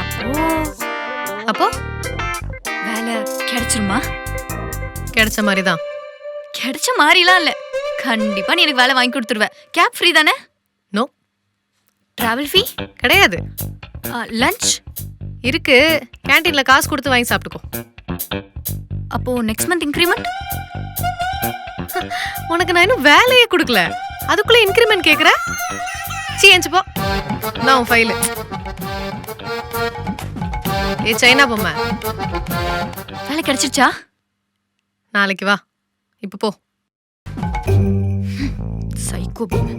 அப்போ அப்போ வேலை கிடைச்சிருமா? கிடைச்ச மாதிரி தான். கிடைச்ச மாதிரிலாம் இல்ல, கண்டிப்பா நீ எனக்கு வேலை வாங்கி கொடுத்துருவ. கேப் ஃப்ரீ தானே? நோ, டிராவல் ஃபீ கிடையாது. லஞ்ச் இருக்கு, கேண்டீன்ல காசு கொடுத்து வாங்கி சாப்பிட்டுக்கோ. அப்போ நெக்ஸ்ட் மந்த் இன்க்ரிமெண்ட்? உனக்கு நான் இன்னும் வேலையே கொடுக்கல, அதுக்குள்ள இன்கிரிமெண்ட் கேக்குற? சீஞ்சு போ, நான் உன் ஃபைலு. ஏ சைனா பொம்மை, வேலை கிடைச்சிருச்சா? நாளைக்கு வா, இப்ப போ. சைக்கோ பொம்மை.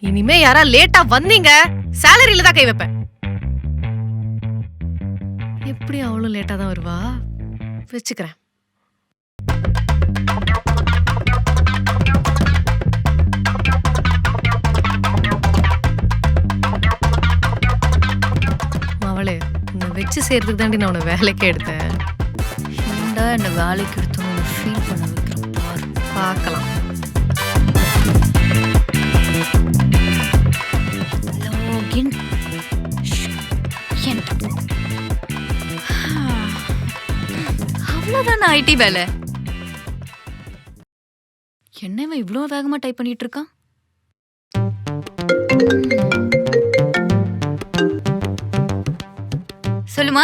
இனிமே யாரா லேட்டா வந்தீங்க சேலரியில தான் கை வைப்பேன். எப்படி அவளும் லேட்டா தான் வருவா, வச்சுக்கிறேன். அவளே உன்னை வச்சு சேர்த்துக்கு தாண்டி நான் உன்னை வேலைக்கே எடுத்தேன். ஏன்டா என்ன வேலைக்கு எடுத்தோன்னு ஃபீல் பண்ண வைக்கிறேன் பாரு. பார்க்கலாம். லாகின் அவ்வளோதான ஐடி வேலை. என்ன இவன் இவ்வளோ வேகமா டைப் பண்ணிட்டு இருக்கான்? சொல்லுமா.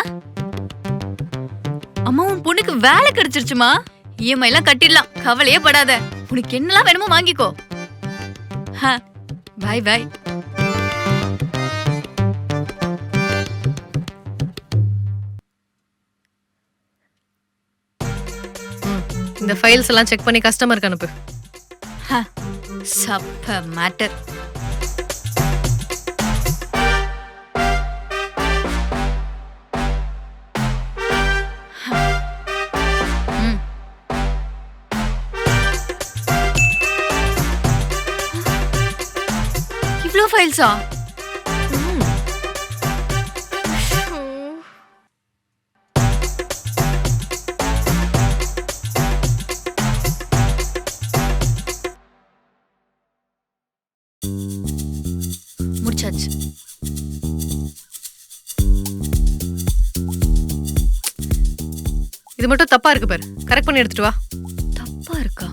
அம்மா உன் பொண்ணுக்கு வேலை கிடைச்சிருச்சுமா. இஎம்ஐ எல்லாம் கட்டிடலாம், கவலையே படாத. உனக்கு என்னெல்லாம் வேணுமோ வாங்கிக்கோ. பாய் பாய். இந்த ஃபைல்ஸ் எல்லாம் செக் பண்ணி கஸ்டமருக்கு அனுப்பு. சப்ப மேட்டர். இவ்ளோ ஃபைல்ஸா? முடிச்சாச்சு. இது மட்டும் தப்பா இருக்கு பாரு, கரெக்ட் பண்ணி எடுத்துட்டு வா. தப்பா இருக்கா?